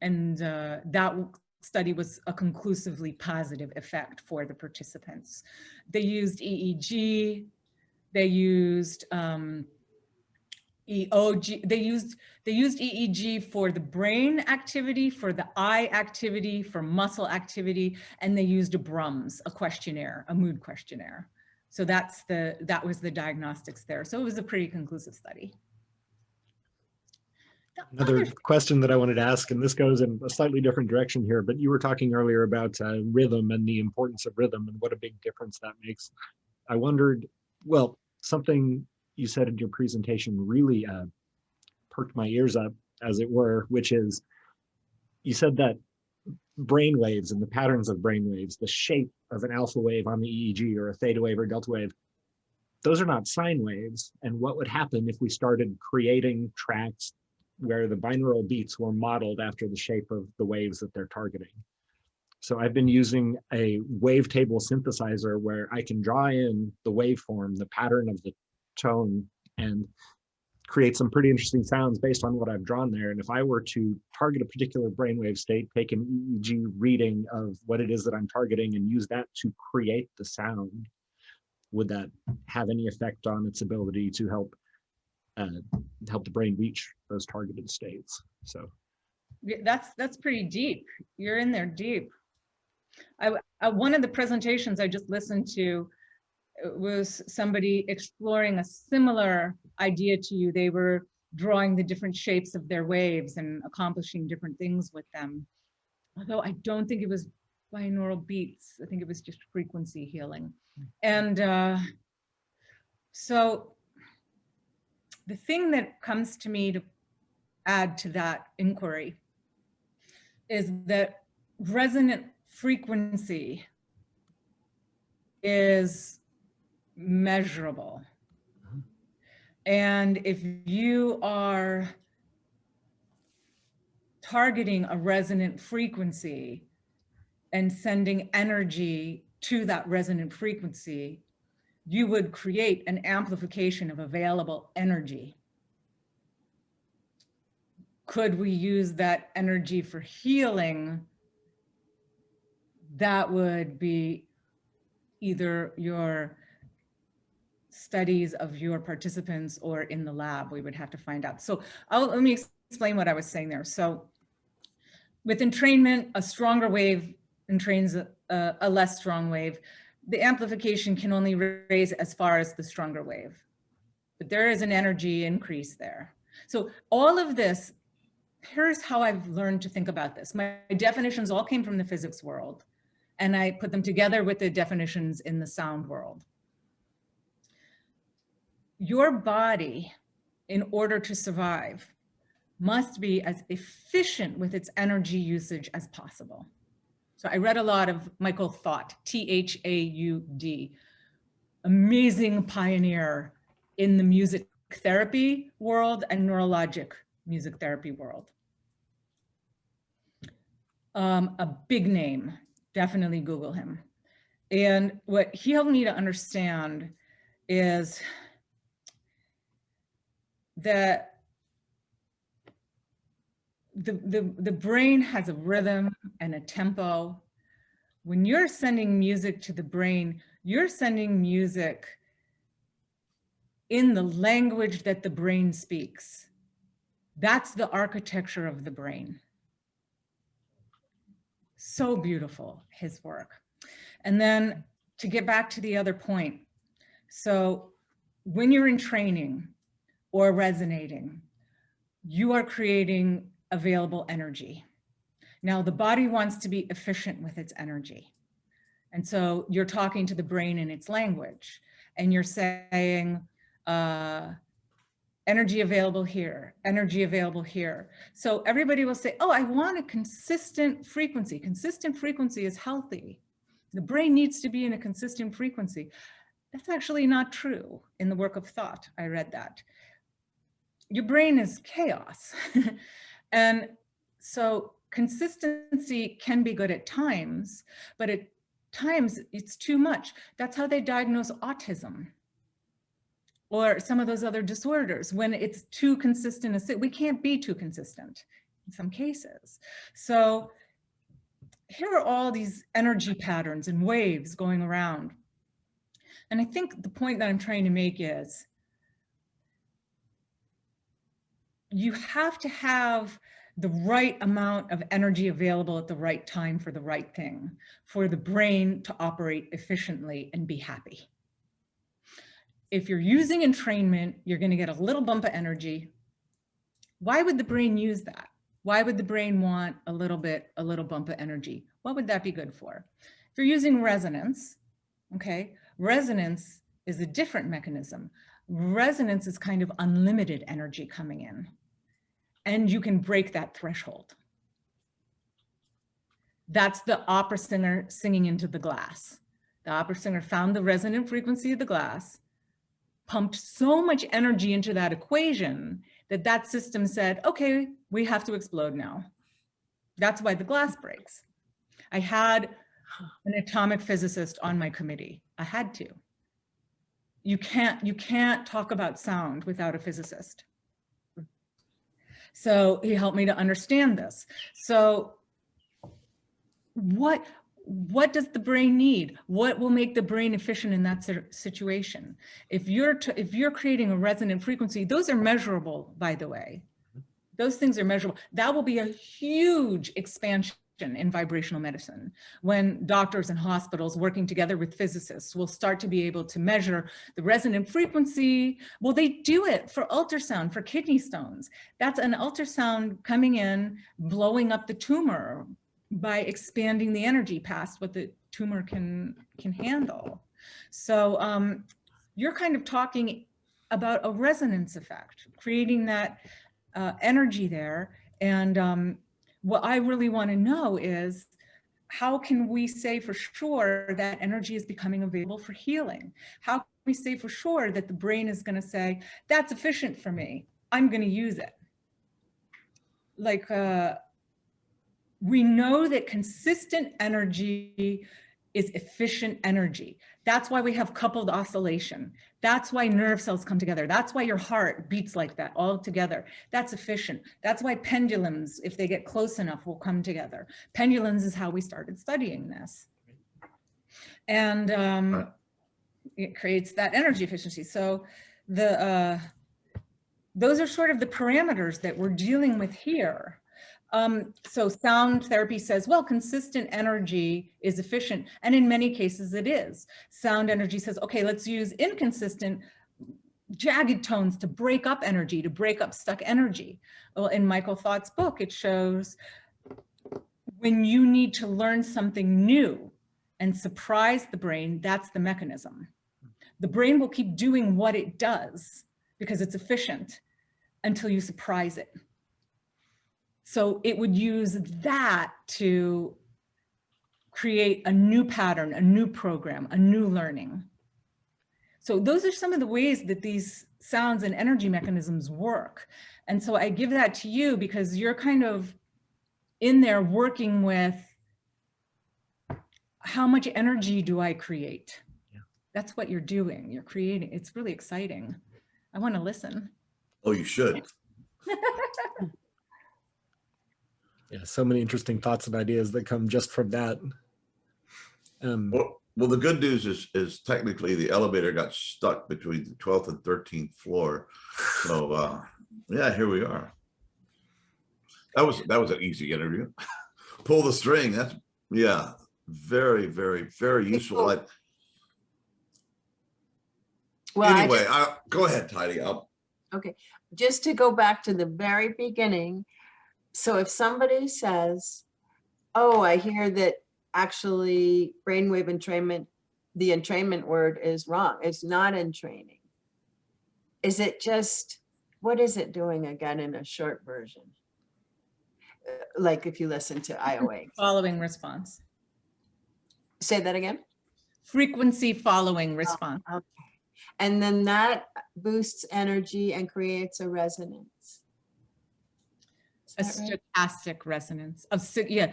And that study was a conclusively positive effect for the participants. They used EEG, they used EOG, they used EEG for the brain activity, for the eye activity, for muscle activity, and they used a BRUMS, a questionnaire, a mood questionnaire. So that was the diagnostics there. So it was a pretty conclusive study. Another question that I wanted to ask, and this goes in a slightly different direction here, but you were talking earlier about rhythm and the importance of rhythm and what a big difference that makes. I wondered, well, something you said in your presentation really perked my ears up, as it were, which is, you said that brain waves and the patterns of brain waves, the shape of an alpha wave on the EEG or a theta wave or delta wave, those are not sine waves. And what would happen if we started creating tracks where the binaural beats were modeled after the shape of the waves that they're targeting? So I've been using a wavetable synthesizer where I can draw in the waveform, the pattern of the tone, and create some pretty interesting sounds based on what I've drawn there. And if I were to target a particular brainwave state, take an EEG reading of what it is that I'm targeting and use that to create the sound, would that have any effect on its ability to help the brain reach those targeted states? So that's pretty deep. You're in there deep. One of the presentations I just listened to was somebody exploring a similar idea to you. They were drawing the different shapes of their waves and accomplishing different things with them. Although I don't think it was binaural beats. I think it was just frequency healing. And so the thing that comes to me to add to that inquiry is that resonant frequency is measurable. And if you are targeting a resonant frequency and sending energy to that resonant frequency, you would create an amplification of available energy. Could we use that energy for healing? That would be either your studies of your participants or in the lab. We would have to find out. So let me explain what I was saying there. So with entrainment, a stronger wave entrains a less strong wave. The amplification can only raise as far as the stronger wave, but there is an energy increase there. So all of this, here's how I've learned to think about this. My definitions all came from the physics world, and I put them together with the definitions in the sound world. Your body, in order to survive, must be as efficient with its energy usage as possible. So I read a lot of Michael Thaud, T-H-A-U-D, amazing pioneer in the music therapy world and neurologic music therapy world. A big name, definitely Google him. And what he helped me to understand is that the brain has a rhythm and a tempo. When you're sending music to the brain, you're sending music in the language that the brain speaks. That's the architecture of the brain. So beautiful, his work. And then to get back to the other point. So when you're in training or resonating, you are creating available energy. Now the body wants to be efficient with its energy. And so you're talking to the brain in its language. and you're saying, energy available here, energy available here. So everybody will say, oh, I want a consistent frequency. Consistent frequency is healthy. The brain needs to be in a consistent frequency. That's actually not true in the work of thought. I read that. Your brain is chaos. And so consistency can be good at times, but at times it's too much. That's how they diagnose autism or some of those other disorders. When it's too consistent, we can't be too consistent in some cases. So here are all these energy patterns and waves going around. And I think the point that I'm trying to make is you have to have the right amount of energy available at the right time for the right thing, for the brain to operate efficiently and be happy. If you're using entrainment, you're going to get a little bump of energy. Why would the brain use that? Why would the brain want a little bump of energy? What would that be good for? If you're using resonance, okay, resonance is a different mechanism. Resonance is kind of unlimited energy coming in, and you can break that threshold. That's the opera singer singing into the glass. The opera singer found the resonant frequency of the glass, pumped so much energy into that equation that that system said, okay, we have to explode now. That's why the glass breaks. I had an atomic physicist on my committee. I had to. You can't talk about sound without a physicist. So he helped me to understand this. So what does the brain need? What will make the brain efficient in that situation? If you're creating a resonant frequency, those are measurable, by the way. Those things are measurable. That will be a huge expansion in vibrational medicine when doctors and hospitals working together with physicists will start to be able to measure the resonant frequency. Well, they do it for ultrasound, for kidney stones. That's an ultrasound coming in, blowing up the tumor by expanding the energy past what the tumor can handle. So you're kind of talking about a resonance effect, creating that energy there. And what I really want to know is, how can we say for sure that energy is becoming available for healing? How can we say for sure that the brain is going to say, that's efficient for me, I'm going to use it? Like, we know that consistent energy is efficient energy. That's why we have coupled oscillation. That's why nerve cells come together. That's why your heart beats like that all together. That's efficient. That's why pendulums, if they get close enough, will come together. Pendulums is how we started studying this. And it creates that energy efficiency. So those are sort of the parameters that we're dealing with here. So sound therapy says, well, consistent energy is efficient. And in many cases it is. Sound energy says, okay, let's use inconsistent, jagged tones to break up energy, to break up stuck energy. Well, in Michael Thott's book, it shows when you need to learn something new and surprise the brain, that's the mechanism. The brain will keep doing what it does because it's efficient until you surprise it. So it would use that to create a new pattern, a new program, a new learning. So those are some of the ways that these sounds and energy mechanisms work. And so I give that to you because you're kind of in there working with, how much energy do I create? Yeah. That's what you're doing. You're creating. It's really exciting. I want to listen. Oh, you should. Yeah, so many interesting thoughts and ideas that come just from that. Well, the good news is technically the elevator got stuck between the 12th and 13th floor. So yeah, here we are. That was an easy interview. Pull the string. That's, yeah, very, very, very useful. Well, anyway, go ahead, Tidy up. Okay, just to go back to the very beginning. So if somebody says, oh, I hear that actually brainwave entrainment the entrainment word is wrong. It's not entraining. Is it just, what is it doing again in a short version? Like if you listen to iAwake. Following response. Say that again? Frequency following response. Okay. And then that boosts energy and creates a resonance. A Is that right? stochastic resonance. A signal.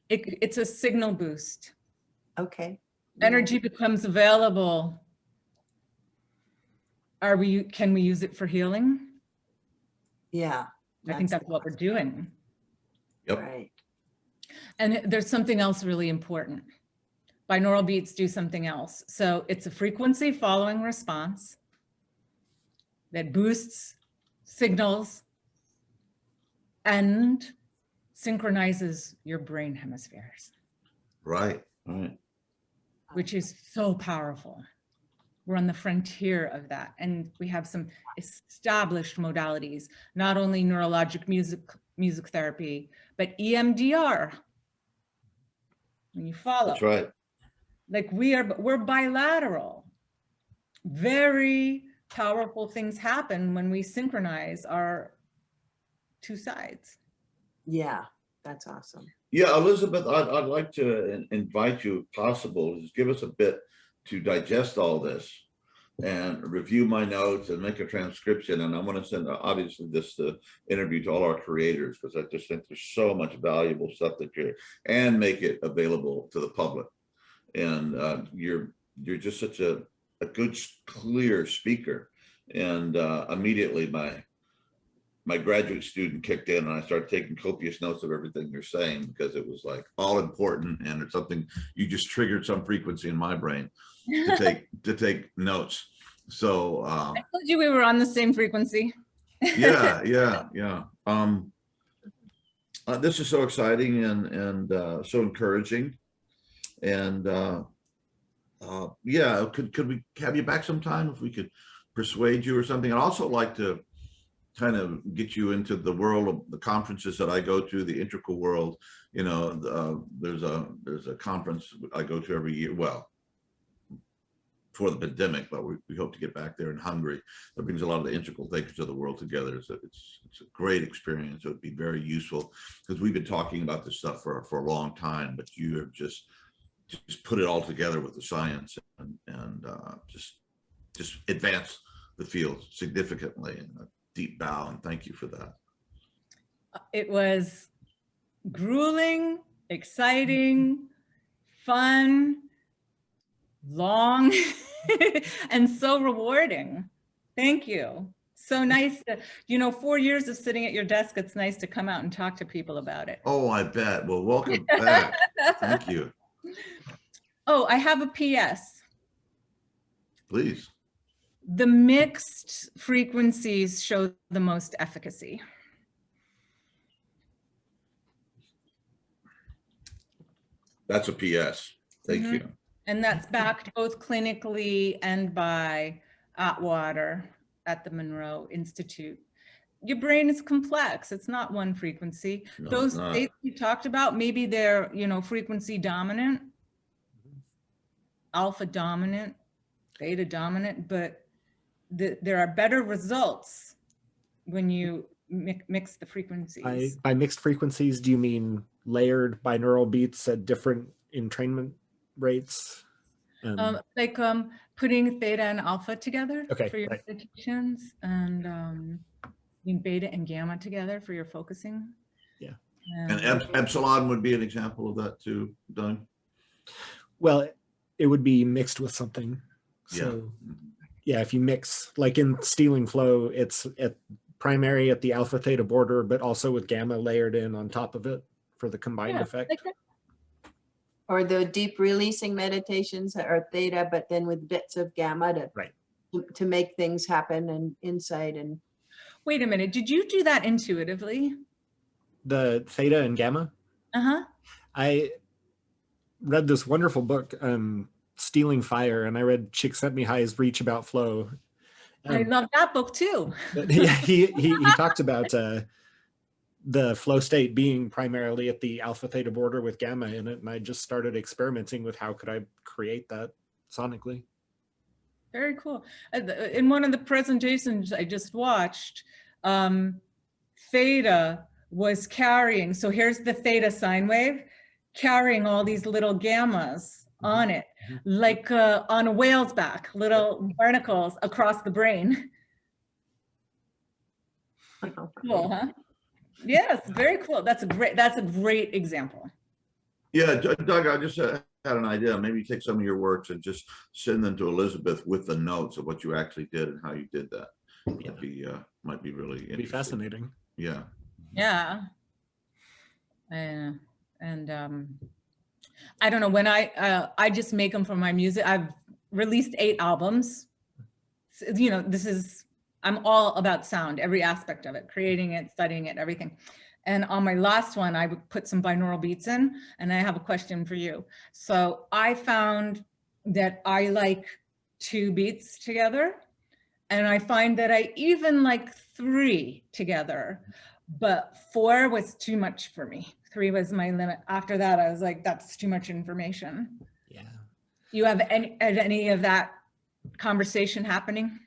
It's a signal boost. Okay. Energy becomes available. Can we use it for healing? Yeah. I think that's what we're doing. Yep. Right. And there's something else really important. Binaural beats do something else. So it's a frequency following response that boosts signals and synchronizes your brain hemispheres, Right. Right. which is so powerful. We're on the frontier of that. And we have some established modalities, not only neurologic music therapy, but EMDR. When you follow. That's right. Like we're bilateral. Very powerful things happen when we synchronize our two sides. Yeah, that's awesome. Yeah, Elizabeth, I'd like to invite you, if possible, just give us a bit to digest all this and review my notes and make a transcription. And I want to send, obviously, this interview to all our creators, because I just think there's so much valuable stuff that and make it available to the public. And you're just such a good, clear speaker. And immediately my graduate student kicked in, and I started taking copious notes of everything you're saying, because it was like all important, and it's something you just triggered some frequency in my brain to take notes. So I told you we were on the same frequency. yeah. This is so exciting and so encouraging. And yeah, could we have you back sometime if we could persuade you or something? I'd also like to kind of get you into the world of the conferences that I go to, the integral world. You know, there's a conference I go to every year, well, for the pandemic, but we hope to get back there in Hungary. That brings a lot of the integral thinkers of the world together. It's a great experience. It would be very useful, because we've been talking about this stuff for a long time, but you have just put it all together with the science and just advance the field significantly. And a deep bow and thank you for that. It was grueling, exciting, fun, long, and so rewarding. Thank you. So nice to, 4 years of sitting at your desk, it's nice to come out and talk to people about it. Oh, I bet. Well, welcome back. Thank you. Oh, I have a PS. Please. The mixed frequencies show the most efficacy. That's a PS. Thank you. And that's backed both clinically and by Atwater at the Monroe Institute. Your brain is complex. It's not one frequency. No, Those it's not. states you talked about, maybe they're, frequency dominant, alpha dominant, beta dominant, but there are better results when you mix the frequencies. By mixed frequencies, do you mean layered binaural beats at different entrainment rates? Putting theta and alpha together for your right. meditations, and beta and gamma together for your focusing. Yeah. And epsilon would be an example of that too, Doug? Well, it would be mixed with something. So yeah, if you mix, like in Stealing Flow, it's at primary at the alpha theta border, but also with gamma layered in on top of it for the combined effect. Like that. Or the deep releasing meditations are theta, but then with bits of gamma to make things happen and insight. And Wait a minute, did you do that intuitively? The theta and gamma? I read this wonderful book, Stealing Fire, and I read Csikszentmihalyi's Reach About Flow. I love that book too. Yeah, he talked about the flow state being primarily at the alpha theta border with gamma in it. And I just started experimenting with how could I create that sonically. Very cool. In one of the presentations I just watched, theta was carrying, so here's the theta sine wave, carrying all these little gammas on it, like on a whale's back, little barnacles across the brain. Cool, huh? Yes, very cool. That's a great example. Yeah, Doug, I just had an idea. Maybe take some of your works and just send them to Elizabeth with the notes of what you actually did and how you did that. That'd be might be really interesting. Be fascinating. Yeah. Yeah. And I don't know, when I just make them for my music. I've released 8 albums. You know, I'm all about sound, every aspect of it, creating it, studying it, everything. And on my last one, I would put some binaural beats in, and I have a question for you. So I found that I like 2 beats together, and I find that I even like 3 together, but 4 was too much for me. 3 was my limit. After that, I was like, that's too much information. Yeah. You have any of that conversation happening?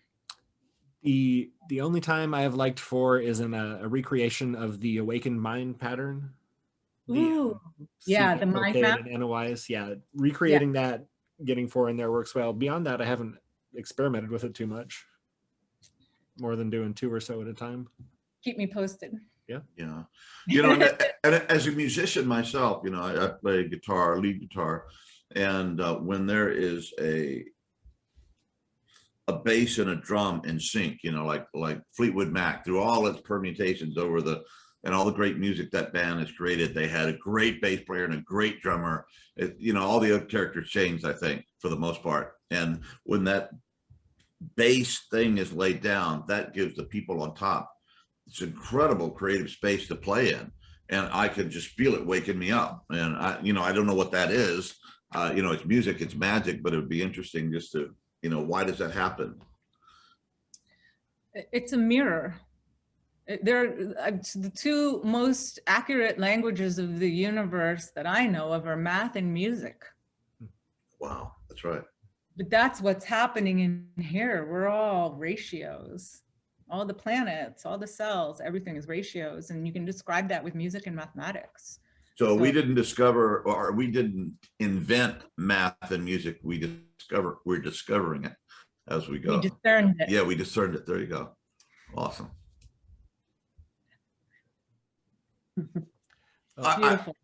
The only time I have liked 4 is in a recreation of the awakened mind pattern. Ooh, yeah, the mind map. And NOIs, yeah, recreating that, getting 4 in there works well. Beyond that, I haven't experimented with it too much, more than doing 2 or so at a time. Keep me posted. Yeah. You know, and as a musician myself, you know, I play guitar, lead guitar, and when there is a bass and a drum in sync, you know, like Fleetwood Mac, through all its permutations over and all the great music that band has created, they had a great bass player and a great drummer. You know, all the other characters changed, I think, for the most part. And when that bass thing is laid down, that gives the people on top this incredible creative space to play in. And I can just feel it waking me up. And I don't know what that is. You know, it's music, it's magic, but it would be interesting just to, you know, why does that happen? It's a mirror. They're the 2 most accurate languages of the universe that I know of are math and music. Wow, that's right. But that's what's happening in here. We're all ratios. All the planets, all the cells, everything is ratios. And you can describe that with music and mathematics. So we didn't discover, or we didn't invent math and music. We're discovering it as we go. We discerned it. Yeah, we discerned it. There you go. Awesome. Beautiful.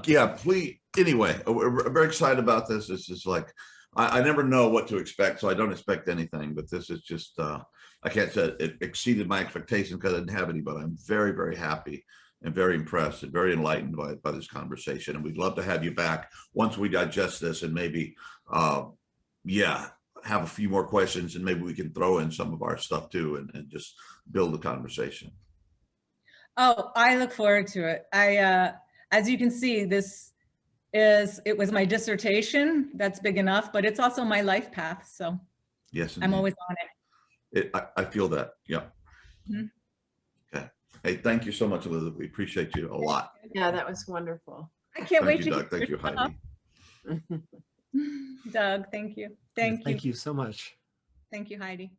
Yeah, please. Anyway, we're very excited about this. This is like, I never know what to expect, so I don't expect anything, but this is just, I can't say it exceeded my expectations because I didn't have any, but I'm very, very happy and very impressed and very enlightened by this conversation. And we'd love to have you back once we digest this and maybe, have a few more questions, and maybe we can throw in some of our stuff too and just build the conversation. Oh, I look forward to it. As you can see, it was my dissertation. That's big enough, but it's also my life path. So yes, I'm always on it. I feel that. Yeah. Mm-hmm. Okay. Hey, thank you so much, Elizabeth. We appreciate you a lot. Yeah, that was wonderful. I can't wait to Doug. Thank you, Heidi. Doug, thank you. Thank you so much. Thank you, Heidi.